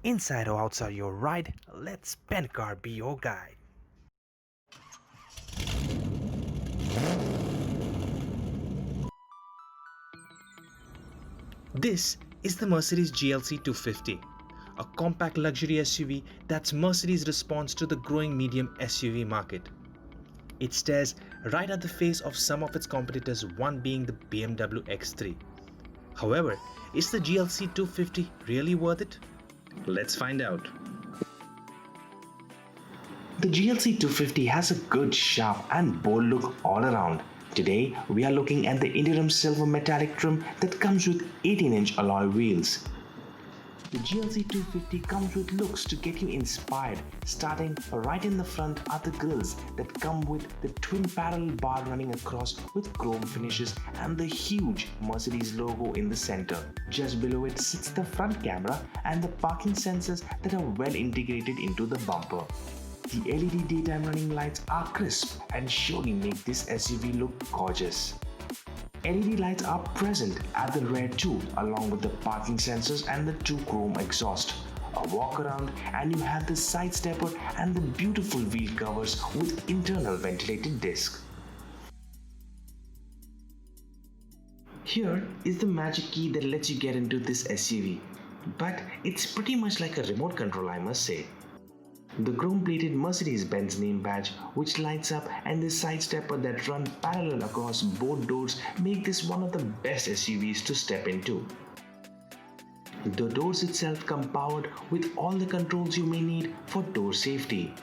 Inside or outside your ride, let SpenCar be your guide. This is the Mercedes GLC 250, a compact luxury SUV that's Mercedes' response to the growing medium SUV market. It stares right at the face of some of its competitors, one being the BMW X3. However, is the GLC 250 really worth it? Let's find out. The GLC 250 has a good, sharp and bold look all around. Today, we are looking at the Indium silver metallic trim that comes with 18-inch alloy wheels. The GLC 250 comes with looks to get you inspired. Starting right in the front are the grills that come with the twin parallel bar running across with chrome finishes and the huge Mercedes logo in the center. Just below it sits the front camera and the parking sensors that are well integrated into the bumper. The LED daytime running lights are crisp and surely make this SUV look gorgeous. LED lights are present at the rear too, along with the parking sensors and the two chrome exhaust. A walk around and you have the side stepper and the beautiful wheel covers with internal ventilated disc. Here is the magic key that lets you get into this SUV, but it's pretty much like a remote control, I must say. The chrome-plated Mercedes-Benz name badge which lights up and the side stepper that run parallel across both doors make this one of the best SUVs to step into. The doors itself come powered with all the controls you may need for door safety.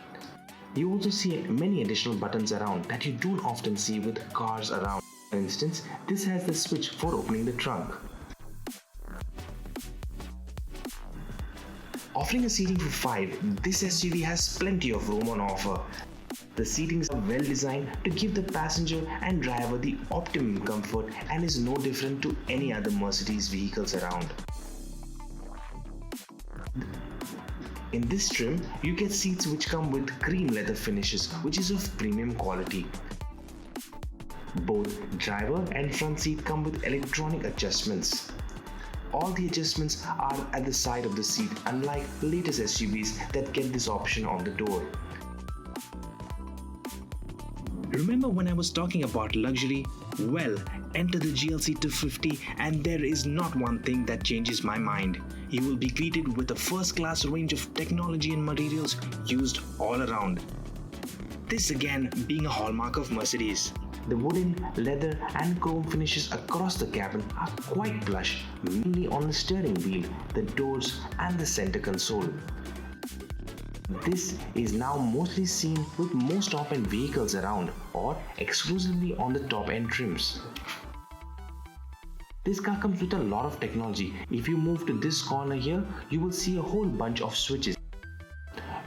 You also see many additional buttons around that you don't often see with cars around. For instance, this has the switch for opening the trunk. Offering a seating for 5, this SUV has plenty of room on offer. The seatings are well designed to give the passenger and driver the optimum comfort and is no different to any other Mercedes vehicles around. In this trim, you get seats which come with cream leather finishes which is of premium quality. Both driver and front seat come with electronic adjustments. All the adjustments are at the side of the seat, unlike latest SUVs that get this option on the door. Remember when I was talking about luxury? Well, enter the GLC 250 and there is not one thing that changes my mind. You will be greeted with a first-class range of technology and materials used all around. This again being a hallmark of Mercedes. The wooden, leather and chrome finishes across the cabin are quite plush, mainly on the steering wheel, the doors and the center console. This is now mostly seen with most top-end vehicles around or exclusively on the top-end trims. This car comes with a lot of technology. If you move to this corner here, you will see a whole bunch of switches.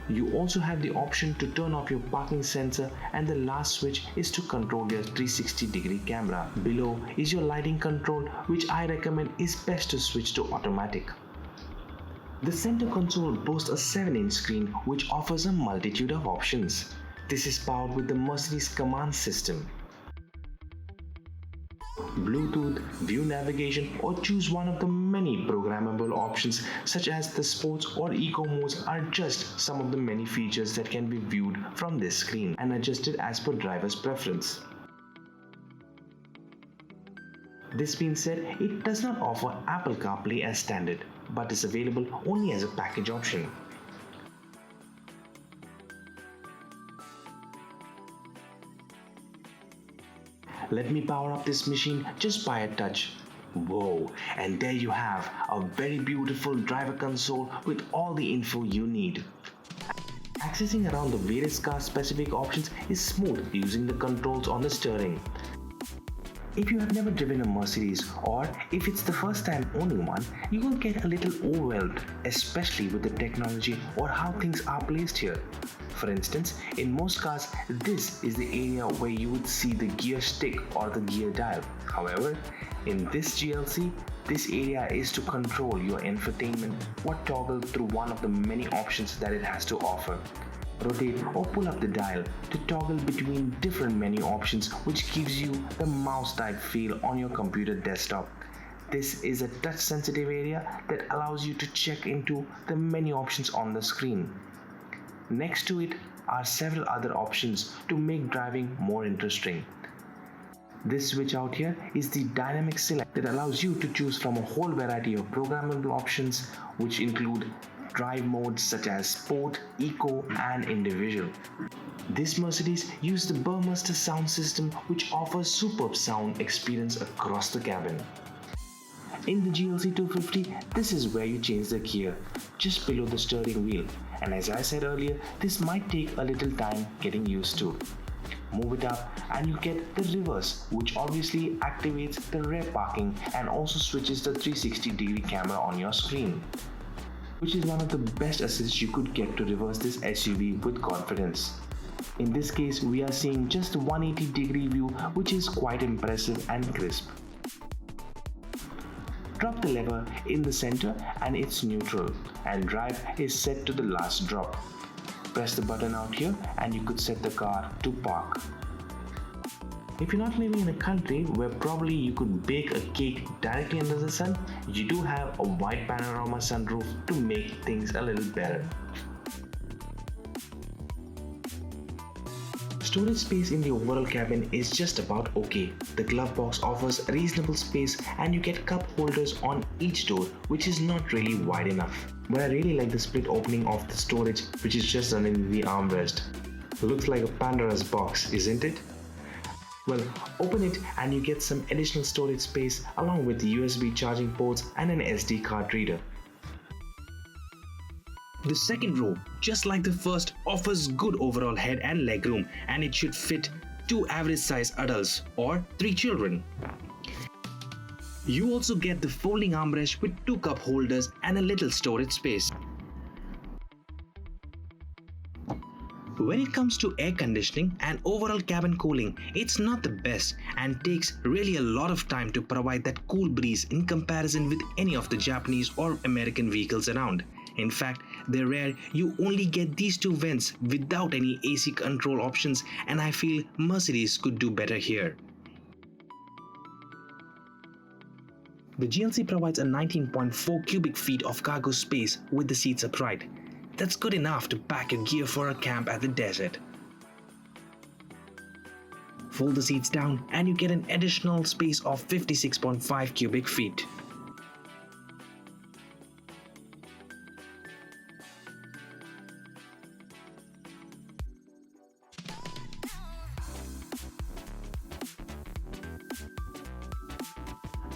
You also have the option to turn off your parking sensor and the last switch is to control your 360-degree camera. Below is your lighting control which I recommend is best to switch to automatic. The center console boasts a 7-inch screen which offers a multitude of options. This is powered with the Mercedes command system. Bluetooth, view navigation or choose one of the many programmable options such as the sports or eco modes are just some of the many features that can be viewed from this screen and adjusted as per driver's preference. This being said, it does not offer Apple CarPlay as standard, but is available only as a package option. Let me power up this machine just by a touch. Whoa, and there you have a very beautiful driver console with all the info you need. Accessing around the various car specific options is smooth using the controls on the steering. If you have never driven a Mercedes or if it's the first time owning one, you will get a little overwhelmed, especially with the technology or how things are placed here. For instance, in most cars, this is the area where you would see the gear stick or the gear dial. However, in this GLC, this area is to control your infotainment or toggle through one of the many options that it has to offer. Rotate or pull up the dial to toggle between different menu options which gives you the mouse type feel on your computer desktop. This is a touch-sensitive area that allows you to check into the menu options on the screen. Next to it are several other options to make driving more interesting. This switch out here is the dynamic select that allows you to choose from a whole variety of programmable options, which include drive modes such as Sport, Eco and Individual. This Mercedes uses the Burmester sound system, which offers superb sound experience across the cabin. In the GLC 250, this is where you change the gear, just below the steering wheel, and as I said earlier, this might take a little time getting used to. Move it up and you get the reverse, which obviously activates the rear parking and also switches the 360-degree camera on your screen, which is one of the best assists you could get to reverse this SUV with confidence. In this case, we are seeing just a 180-degree view, which is quite impressive and crisp. Drop the lever in the center and it's neutral, and drive is set to the last drop. Press the button out here and you could set the car to park. If you're not living in a country where probably you could bake a cake directly under the sun, you do have a wide panorama sunroof to make things a little better. Storage space in the overall cabin is just about okay. The glove box offers reasonable space and you get cup holders on each door, which is not really wide enough. But I really like the split opening of the storage, which is just underneath the armrest. Looks like a Pandora's box, isn't it? Well, open it and you get some additional storage space along with USB charging ports and an SD card reader. The second row, just like the first, offers good overall head and legroom, and it should fit 2 average size adults or 3 children. You also get the folding armrest with 2 cup holders and a little storage space. When it comes to air conditioning and overall cabin cooling, it's not the best and takes really a lot of time to provide that cool breeze in comparison with any of the Japanese or American vehicles around. In fact, they're rare you only get these 2 vents without any AC control options, and I feel Mercedes could do better here. The GLC provides a 19.4 cubic feet of cargo space with the seats upright. That's good enough to pack your gear for a camp at the desert. Fold the seats down and you get an additional space of 56.5 cubic feet.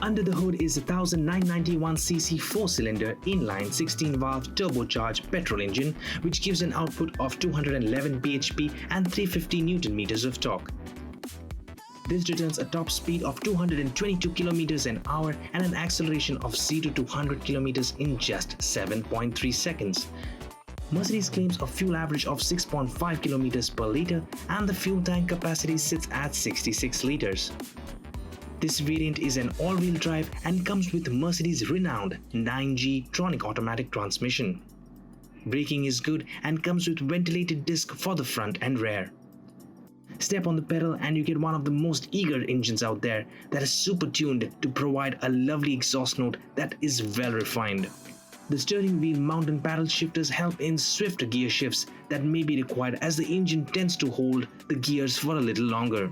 Under the hood is a 1991cc 4-cylinder inline 16-valve turbocharged petrol engine, which gives an output of 211 bhp and 350 Nm of torque. This returns a top speed of 222 km an hour and an acceleration of 0 to 200 km in just 7.3 seconds. Mercedes claims a fuel average of 6.5 km per liter, and the fuel tank capacity sits at 66 liters. This variant is an all-wheel drive and comes with Mercedes' renowned 9G Tronic automatic transmission. Braking is good and comes with ventilated disc for the front and rear. Step on the pedal and you get one of the most eager engines out there that is super tuned to provide a lovely exhaust note that is well refined. The steering wheel mount and paddle shifters help in swift gear shifts that may be required, as the engine tends to hold the gears for a little longer.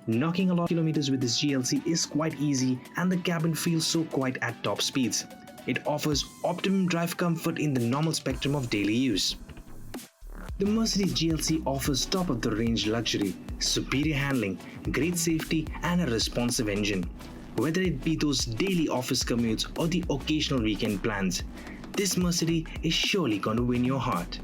Knocking a lot of kilometers with this GLC is quite easy, and the cabin feels so quiet at top speeds. It offers optimum drive comfort in the normal spectrum of daily use. The Mercedes GLC offers top-of-the-range luxury, superior handling, great safety and a responsive engine. Whether it be those daily office commutes or the occasional weekend plans, this Mercedes is surely going to win your heart.